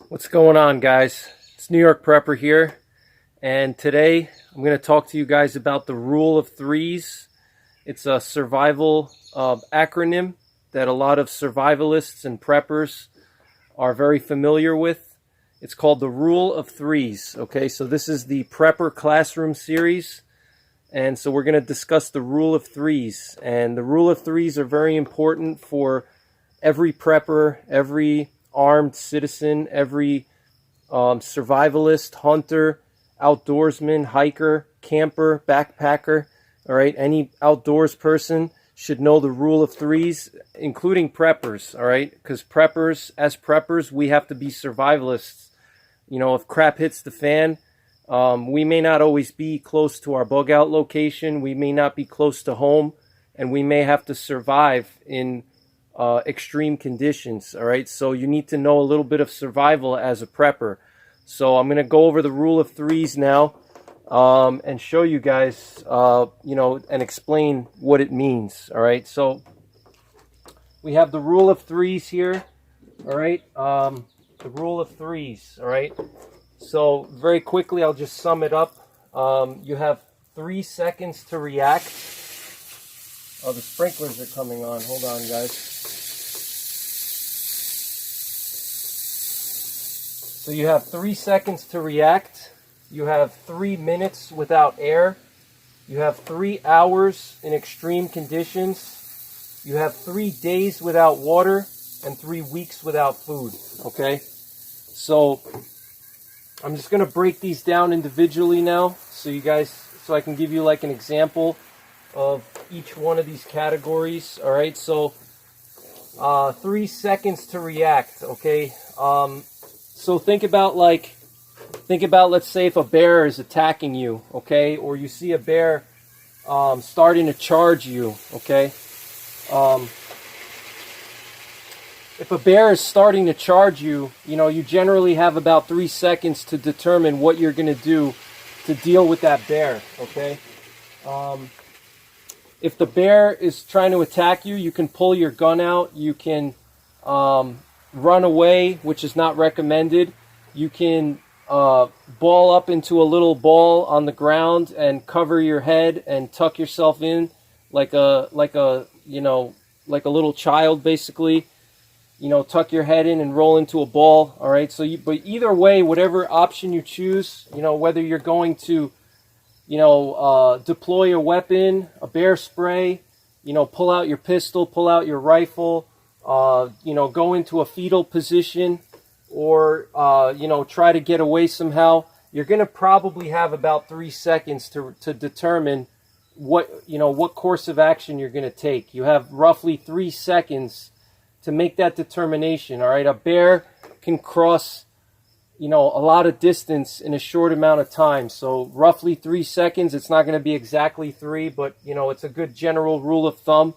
What's going on, guys? It's New York Prepper here, and today I'm going to talk to you guys about the rule of threes. It's a survival acronym that a lot of survivalists and preppers are very familiar with. It's called the rule of threes. Okay, so this is the Prepper Classroom series, and so we're going to discuss the rule of threes. And the rule of threes are very important for every prepper, every armed citizen, every survivalist, hunter, outdoorsman, hiker, camper, backpacker. All right, any outdoors person should know the rule of threes, including preppers. All right, because as preppers, we have to be survivalists. You know, if crap hits the fan, we may not always be close to our bug out location. We may not be close to home, and we may have to survive in extreme conditions. All right, so you need to know a little bit of survival as a prepper. So I'm going to go over the rule of threes now and show you guys, and explain what it means. All right, so we have the rule of threes here. All right, the rule of threes. All right, so very quickly, I'll just sum it up. You have 3 seconds to react. Oh, the sprinklers are coming on. Hold on, guys. So you have 3 seconds to react. You have 3 minutes without air. You have 3 hours in extreme conditions. You have 3 days without water and 3 weeks without food. Okay? So I'm just going to break these down individually now so I can give you like an example of each one of these categories. All right, so 3 seconds to react. Okay, so think about let's say if a bear is attacking you, okay, or you see a bear starting to charge you. Okay, if a bear is starting to charge you, you generally have about 3 seconds to determine what you're going to do to deal with that bear. Okay. If the bear is trying to attack you, you can pull your gun out. You can run away, which is not recommended. You can ball up into a little ball on the ground and cover your head and tuck yourself in like a little child, basically. Tuck your head in and roll into a ball. All right. So, but either way, whatever option you choose, whether you're going to deploy a weapon, a bear spray, pull out your pistol, pull out your rifle, go into a fetal position, or, try to get away somehow, you're going to probably have about 3 seconds to determine what course of action you're going to take. You have roughly 3 seconds to make that determination. All right. A bear can cross a lot of distance in a short amount of time. So roughly 3 seconds. It's not going to be exactly 3, but, it's a good general rule of thumb.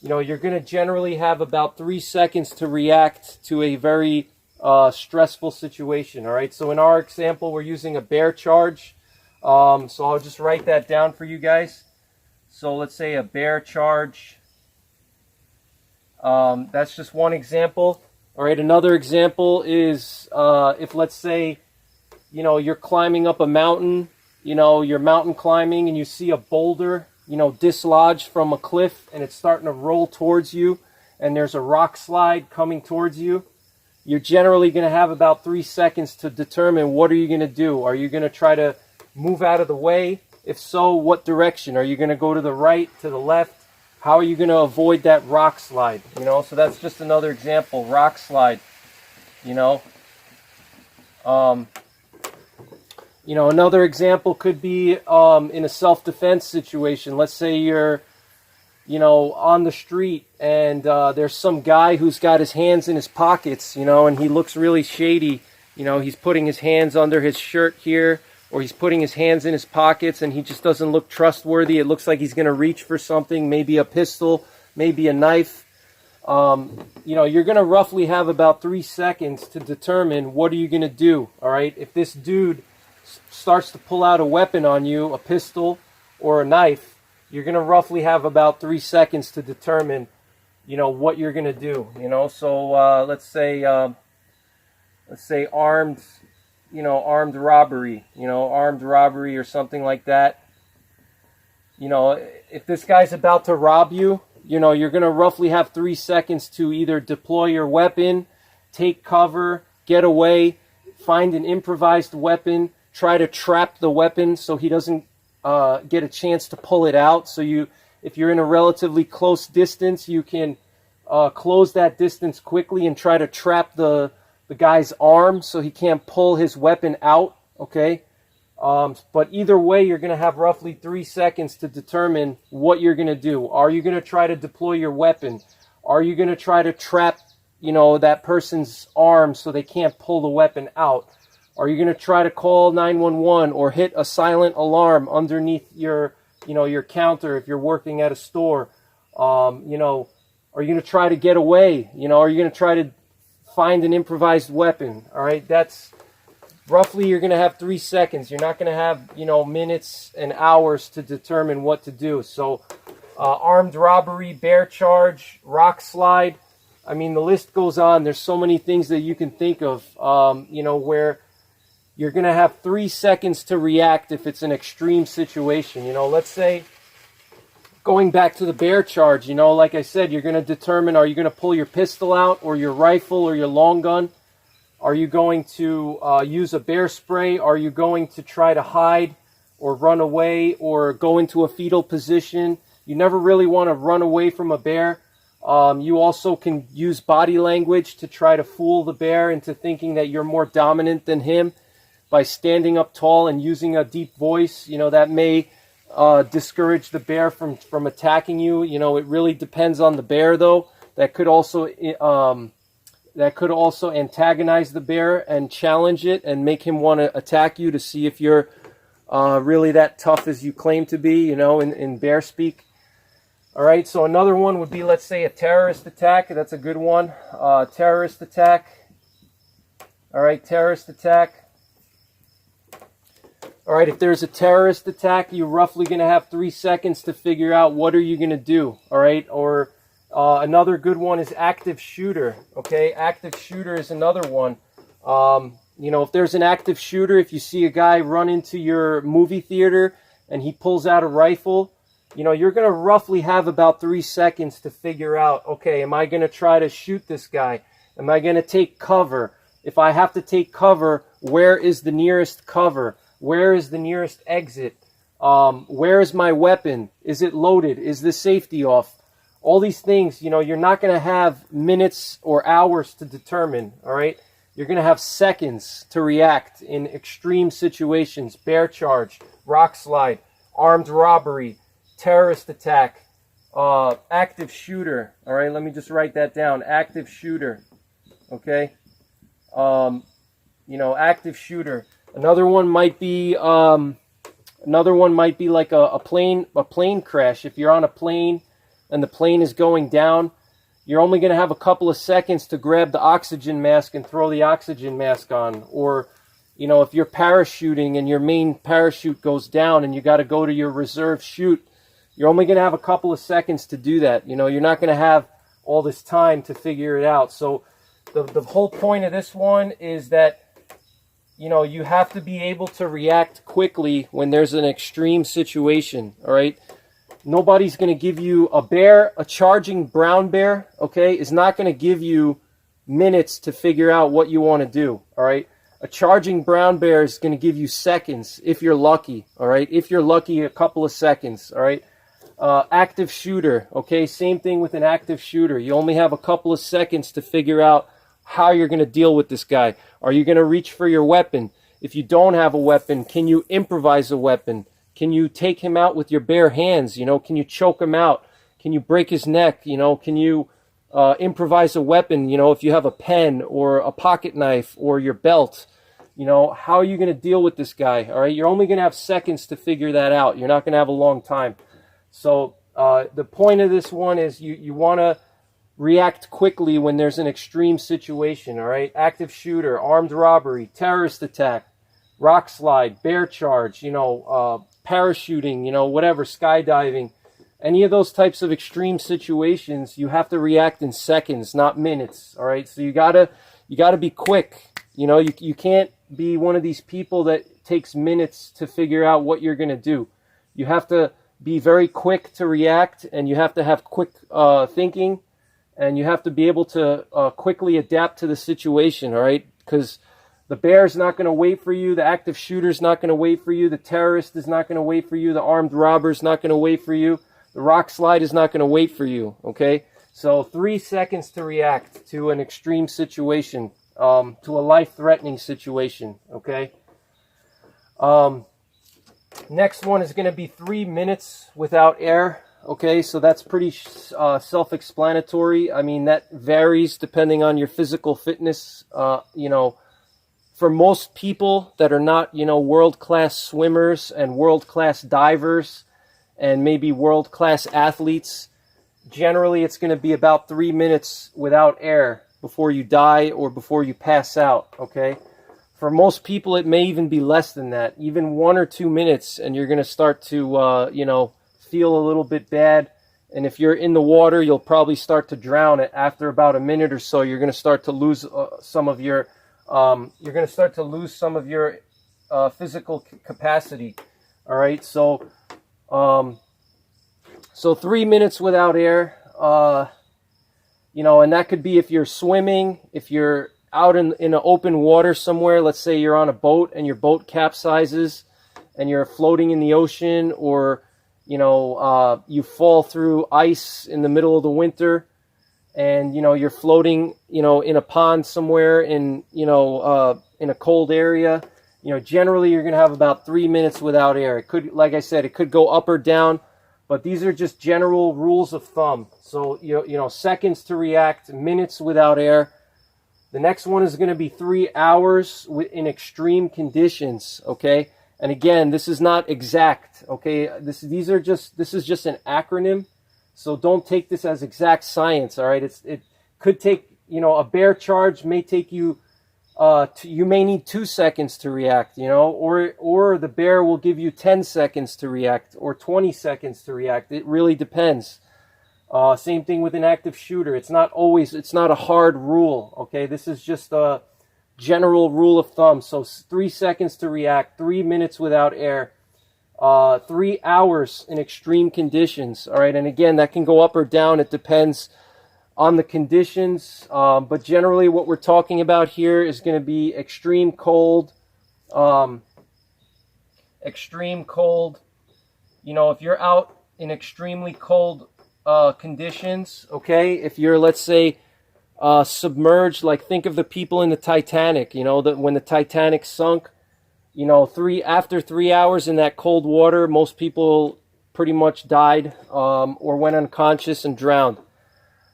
You're going to generally have about 3 seconds to react to a very stressful situation. All right. So in our example, we're using a bear charge. So I'll just write that down for you guys. So let's say a bear charge. That's just one example. All right, another example is if, let's say, you're climbing up a mountain, you're mountain climbing and you see a boulder, dislodged from a cliff and it's starting to roll towards you and there's a rock slide coming towards you. You're generally going to have about 3 seconds to determine what are you going to do. Are you going to try to move out of the way? If so, what direction? Are you going to go to the right, to the left? How are you going to avoid that rock slide? So that's just another example, rock slide. Another example could be in a self-defense situation. Let's say you're, on the street and there's some guy who's got his hands in his pockets, and he looks really shady. He's putting his hands under his shirt here, or he's putting his hands in his pockets and he just doesn't look trustworthy. It looks like he's going to reach for something, maybe a pistol, maybe a knife. You're going to roughly have about 3 seconds to determine what are you going to do. All right. If this dude starts to pull out a weapon on you, a pistol or a knife, you're going to roughly have about 3 seconds to determine, what you're going to do. So let's say let's say armed, armed robbery, armed robbery or something like that. If this guy's about to rob you, you're going to roughly have 3 seconds to either deploy your weapon, take cover, get away, find an improvised weapon, try to trap the weapon so he doesn't get a chance to pull it out. So if you're in a relatively close distance, you can close that distance quickly and try to trap the guy's arm so he can't pull his weapon out, okay? But either way, you're going to have roughly 3 seconds to determine what you're going to do. Are you going to try to deploy your weapon? Are you going to try to trap, that person's arm so they can't pull the weapon out? Are you going to try to call 911 or hit a silent alarm underneath your counter if you're working at a store? Are you going to try to get away? Are you going to try to find an improvised weapon? All right, that's roughly, you're going to have 3 seconds. You're not going to have, minutes and hours to determine what to do. So armed robbery, bear charge, rock slide. I mean, the list goes on. There's so many things that you can think of, where you're going to have 3 seconds to react if it's an extreme situation. Let's say, going back to the bear charge, like I said, you're going to determine, are you going to pull your pistol out or your rifle or your long gun? Are you going to use a bear spray? Are you going to try to hide or run away or go into a fetal position? You never really want to run away from a bear. You also can use body language to try to fool the bear into thinking that you're more dominant than him by standing up tall and using a deep voice. That may discourage the bear from attacking you. It really depends on the bear, though. That could also antagonize the bear and challenge it and make him want to attack you to see if you're really that tough as you claim to be, in bear speak. All right, so another one would be, let's say, a terrorist attack. That's a good one. Terrorist attack. All right, terrorist attack. All right, if there's a terrorist attack, you're roughly going to have 3 seconds to figure out what are you going to do. All right, or another good one is active shooter. Okay, active shooter is another one. If there's an active shooter, if you see a guy run into your movie theater and he pulls out a rifle, you're going to roughly have about 3 seconds to figure out, okay, am I going to try to shoot this guy? Am I going to take cover? If I have to take cover, where is the nearest cover? Where is the nearest exit? Where is my weapon? Is it loaded? Is the safety off? All these things, you're not going to have minutes or hours to determine, all right? You're going to have seconds to react in extreme situations. Bear charge, rock slide, armed robbery, terrorist attack, active shooter. All right, let me just write that down. Active shooter. Okay. Active shooter. Another one might be like a plane crash. If you're on a plane and the plane is going down, you're only going to have a couple of seconds to grab the oxygen mask and throw the oxygen mask on. Or, if you're parachuting and your main parachute goes down and you got to go to your reserve chute, you're only going to have a couple of seconds to do that. You're not going to have all this time to figure it out. So the whole point of this one is that, you have to be able to react quickly when there's an extreme situation, all right? Nobody's going to give you a charging brown bear, okay, is not going to give you minutes to figure out what you want to do, all right? A charging brown bear is going to give you seconds if you're lucky, all right? If you're lucky, a couple of seconds, all right? Active shooter, okay, same thing with an active shooter. You only have a couple of seconds to figure out how you're going to deal with this guy. Are you going to reach for your weapon? If you don't have a weapon, can you improvise a weapon? Can you take him out with your bare hands? Can you choke him out? Can you break his neck? Can you improvise a weapon? If you have a pen or a pocket knife or your belt, how are you going to deal with this guy? All right, you're only going to have seconds to figure that out. You're not going to have a long time. So the point of this one is you want to react quickly when there's an extreme situation, all right? Active shooter, armed robbery, terrorist attack, rock slide, bear charge, parachuting, whatever, skydiving. Any of those types of extreme situations, you have to react in seconds, not minutes, all right? So you gotta be quick. You know, you can't be one of these people that takes minutes to figure out what you're going to do. You have to be very quick to react, and you have to have quick thinking, and you have to be able to quickly adapt to the situation, all right? Because the bear's not going to wait for you. The active shooter's not going to wait for you. The terrorist is not going to wait for you. The armed robber's not going to wait for you. The rock slide is not going to wait for you, okay? So 3 seconds to react to an extreme situation, to a life-threatening situation, okay? Next one is going to be 3 minutes without air, okay? So that's pretty self-explanatory. I mean, that varies depending on your physical fitness, you know. For most people that are not, you know, world-class swimmers and world-class divers and maybe world-class athletes, generally it's going to be about 3 minutes without air before you die or before you pass out, okay? For most people, it may even be less than that, even 1 or 2 minutes, and you're going to start to, you know, feel a little bit bad. And if you're in the water, you'll probably start to drown. After about a minute or so, you're going to start to lose some of your physical capacity. All right, so 3 minutes without air, you know, and that could be if you're swimming, if you're out in an open water somewhere. Let's say you're on a boat and your boat capsizes and you're floating in the ocean, or you know, you fall through ice in the middle of the winter, and you know you're floating, you know, in a pond somewhere in, you know, in a cold area. You know, generally you're going to have about 3 minutes without air. It could, like I said, it could go up or down, but these are just general rules of thumb. So you know, seconds to react, minutes without air. The next one is going to be 3 hours in extreme conditions, okay? And again, this is not exact, okay? This is just an acronym, so don't take this as exact science, all right? It could take, you know, a bear charge may take you, you may need 2 seconds to react, you know, or the bear will give you 10 seconds to react or 20 seconds to react. It really depends. Same thing with an active shooter. It's not a hard rule, okay? This is just a general rule of thumb. So 3 seconds to react, 3 minutes without air, 3 hours in extreme conditions, all right? And again, that can go up or down. It depends on the conditions, but generally what we're talking about here is going to be extreme cold, you know, if you're out in extremely cold conditions, okay, if you're, let's say, submerged, like think of the people in the Titanic, you know, when the Titanic sunk, you know, after 3 hours in that cold water, most people pretty much died, or went unconscious and drowned.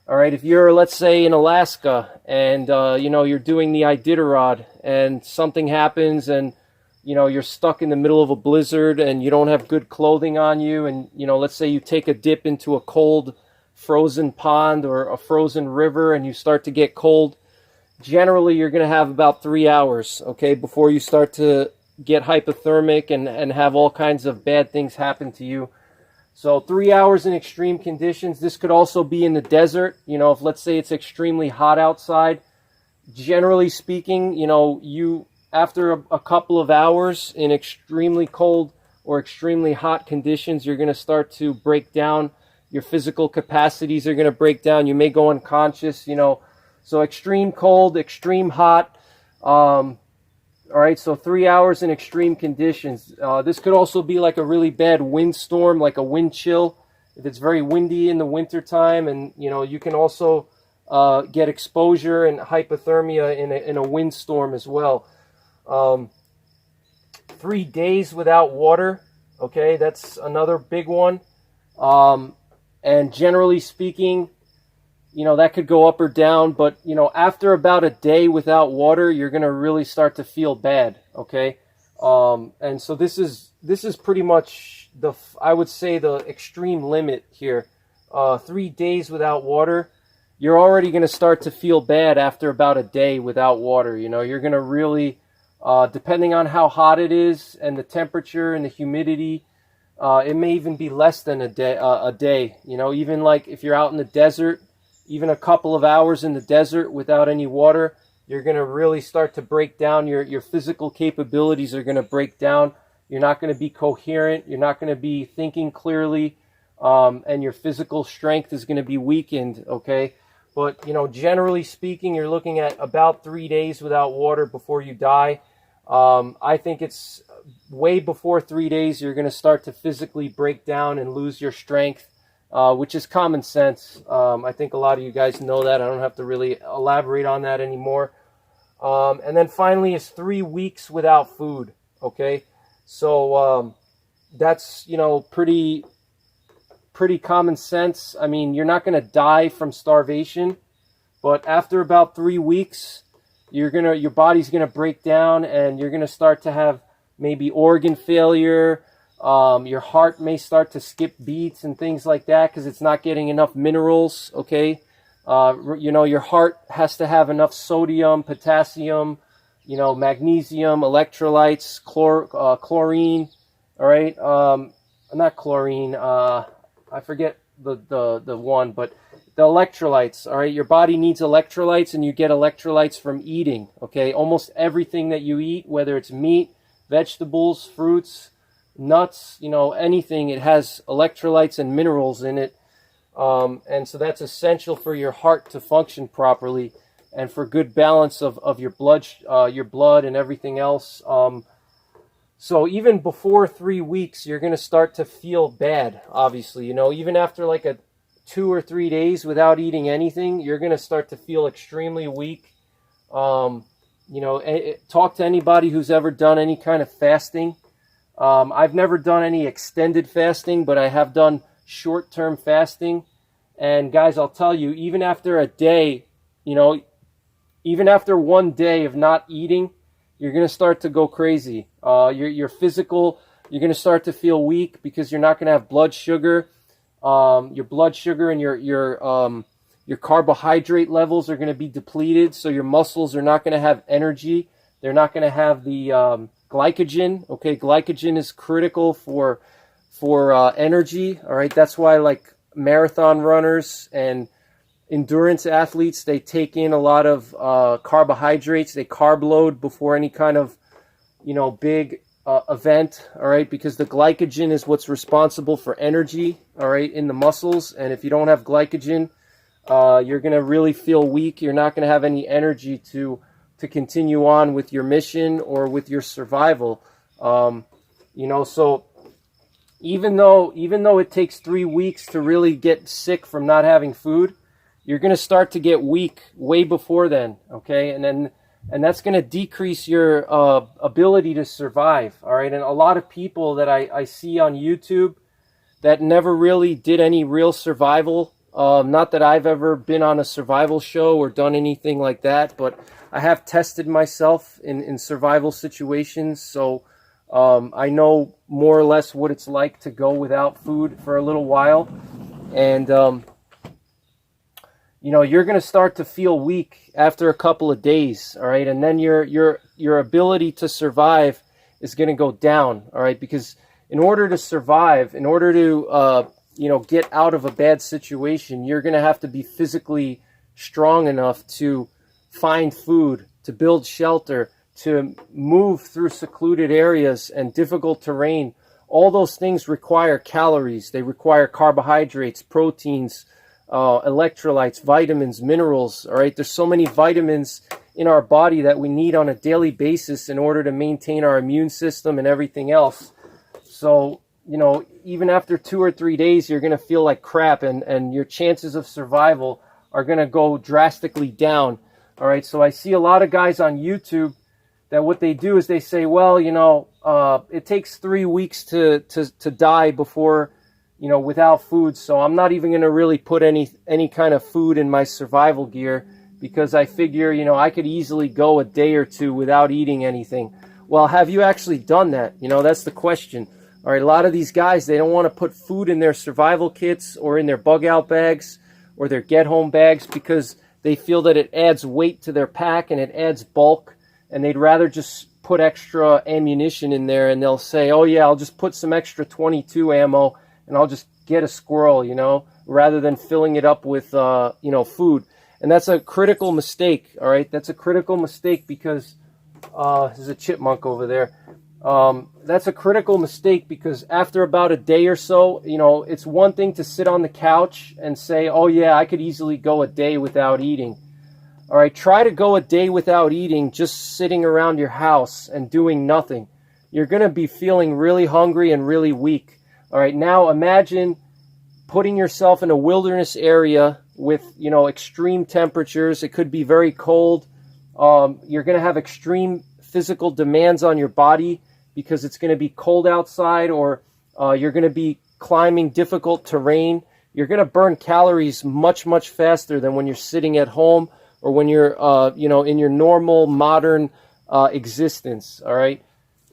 All right, if you're, let's say, in Alaska and, you know, you're doing the Iditarod and something happens and, you know, you're stuck in the middle of a blizzard and you don't have good clothing on you, and, you know, let's say you take a dip into a cold frozen pond or a frozen river and you start to get cold, generally you're going to have about 3 hours, okay, before you start to get hypothermic and have all kinds of bad things happen to you. So 3 hours in extreme conditions. This could also be in the desert. You know, if let's say it's extremely hot outside, generally speaking, you know, after a couple of hours in extremely cold or extremely hot conditions, you're going to start to break down. Your physical capacities are going to break down. You may go unconscious, you know. So extreme cold, extreme hot. All right, so 3 hours in extreme conditions. This could also be like a really bad windstorm, like a wind chill, if it's very windy in the wintertime. And, you know, you can also get exposure and hypothermia in a windstorm as well. 3 days without water, okay, that's another big one. And generally speaking, you know, that could go up or down, but, you know, after about a day without water, you're going to really start to feel bad, okay? And so this is pretty much I would say the extreme limit here. 3 days without water, you're already going to start to feel bad after about a day without water. You know, you're going to really, depending on how hot it is and the temperature and the humidity, it may even be less than a day, you know, even like if you're out in the desert, even a couple of hours in the desert without any water, you're going to really start to break down. Your physical capabilities are going to break down. You're not going to be coherent. You're not going to be thinking clearly. And your physical strength is going to be weakened, okay? But, you know, generally speaking, you're looking at about 3 days without water before you die. I think it's way before 3 days you're going to start to physically break down and lose your strength, which is common sense. I think a lot of you guys know that. I don't have to really elaborate on that anymore. And then finally is 3 weeks without food, okay? So that's, you know, pretty common sense. I mean, you're not going to die from starvation, but after about 3 weeks, your body's gonna break down, and you're gonna start to have maybe organ failure. Your heart may start to skip beats and things like that because it's not getting enough minerals. Okay, you know, your heart has to have enough sodium, potassium, you know, magnesium, electrolytes, chlorine. All right, not chlorine. I forget the one, but the electrolytes. All right, your body needs electrolytes, and you get electrolytes from eating. Okay, almost everything that you eat, whether it's meat, vegetables, fruits, nuts, you know, anything, it has electrolytes and minerals in it. And so that's essential for your heart to function properly and for good balance of your blood and everything else. So even before 3 weeks, you're going to start to feel bad, obviously. You know, even after like 2 or 3 days without eating anything, you're going to start to feel extremely weak. You know, talk to anybody who's ever done any kind of fasting. I've never done any extended fasting, but I have done short-term fasting. And guys, I'll tell you, even after a day, you know, even after 1 day of not eating, you're going to start to go crazy. Your physical, you're going to start to feel weak because you're not going to have blood sugar. Your blood sugar and your carbohydrate levels are going to be depleted, so your muscles are not going to have energy. They're not going to have the glycogen. Okay, glycogen is critical for energy. All right, that's why like marathon runners and endurance athletes, they take in a lot of carbohydrates. They carb load before any kind of, you know, big event. All right, because the glycogen is what's responsible for energy. All right, in the muscles, and if you don't have glycogen, you're going to really feel weak. You're not going to have any energy to continue on with your mission or with your survival. You know, so even though it takes 3 weeks to really get sick from not having food, you're going to start to get weak way before then. Okay, and that's going to decrease your ability to survive. All right, and a lot of people that I see on YouTube that never really did any real survival. Not that I've ever been on a survival show or done anything like that, but I have tested myself in survival situations, so I know more or less what it's like to go without food for a little while. And you know, you're going to start to feel weak after a couple of days, all right? And then your ability to survive is going to go down, all right? Because in order to survive, in order to you know, get out of a bad situation, you're going to have to be physically strong enough to find food, to build shelter, to move through secluded areas and difficult terrain. All those things require calories. They require carbohydrates, proteins, electrolytes, vitamins, minerals. All right, there's so many vitamins in our body that we need on a daily basis in order to maintain our immune system and everything else. So, you know, even after 2 or 3 days, you're going to feel like crap, and your chances of survival are going to go drastically down. All right, so I see a lot of guys on YouTube that what they do is they say, well, you know, it takes 3 weeks to die before, you know, without food, so I'm not even going to really put any kind of food in my survival gear because I figure, you know, I could easily go a day or two without eating anything. Well, have you actually done that? You know, that's the question. All right, a lot of these guys, they don't want to put food in their survival kits or in their bug-out bags or their get-home bags because they feel that it adds weight to their pack and it adds bulk, and they'd rather just put extra ammunition in there, and they'll say, oh yeah, I'll just put some extra 22 ammo and I'll just get a squirrel, you know, rather than filling it up with, you know, food. And that's a critical mistake, all right? That's a critical mistake because there's a chipmunk over there. That's a critical mistake because after about a day or so, you know, it's one thing to sit on the couch and say, oh yeah, I could easily go a day without eating. All right, try to go a day without eating, just sitting around your house and doing nothing. You're going to be feeling really hungry and really weak. All right, now imagine putting yourself in a wilderness area with, you know, extreme temperatures. It could be very cold. You're going to have extreme physical demands on your body because it's going to be cold outside, or you're going to be climbing difficult terrain. You're going to burn calories much, much faster than when you're sitting at home or when you're, you know, in your normal modern existence. All right.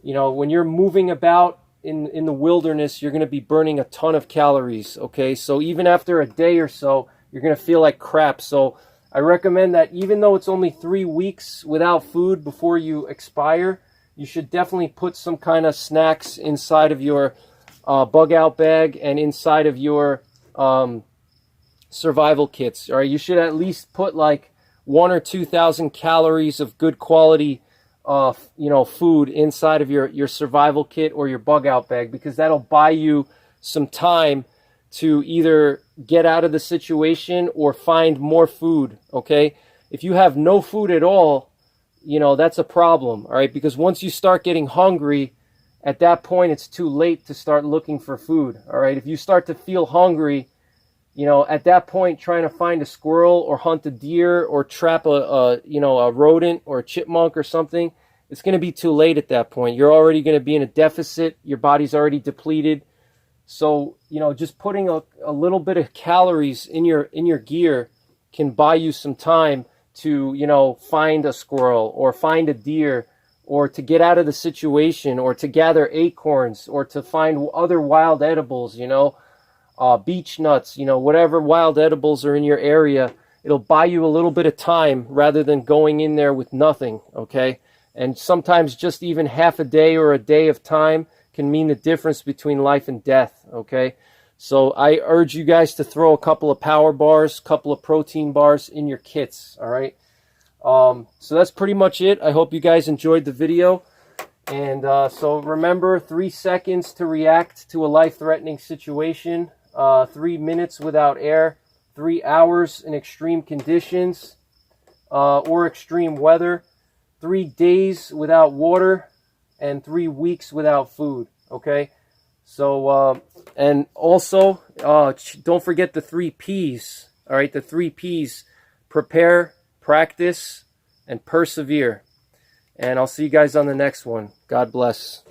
You know, when you're moving about in the wilderness, you're going to be burning a ton of calories. Okay. So even after a day or so, you're going to feel like crap. So I recommend that even though it's only 3 weeks without food before you expire, you should definitely put some kind of snacks inside of your bug out bag and inside of your survival kits. All right, you should at least put like 1,000 or 2,000 calories of good quality, you know, food inside of your survival kit or your bug out bag, because that'll buy you some time to either get out of the situation or find more food. Okay, if you have no food at all, you know, that's a problem. All right, because once you start getting hungry, at that point it's too late to start looking for food. All right, if you start to feel hungry, you know, at that point trying to find a squirrel or hunt a deer or trap you know, a rodent or a chipmunk or something, it's going to be too late at that point. You're already going to be in a deficit. Your body's already depleted. So, you know, just putting a little bit of calories in your gear can buy you some time to, you know, find a squirrel or find a deer, or to get out of the situation, or to gather acorns, or to find other wild edibles, you know, beech nuts, you know, whatever wild edibles are in your area. It'll buy you a little bit of time rather than going in there with nothing. Okay. And sometimes just even half a day or a day of time can mean the difference between life and death. Okay. So I urge you guys to throw a couple of power bars, a couple of protein bars in your kits. All right. So that's pretty much it. I hope you guys enjoyed the video. And so remember, 3 seconds to react to a life-threatening situation, 3 minutes without air, 3 hours in extreme conditions or extreme weather, 3 days without water, and 3 weeks without food. Okay. So, and also, don't forget the 3 P's. All right, the 3 P's: prepare, practice, and persevere. And I'll see you guys on the next one. God bless.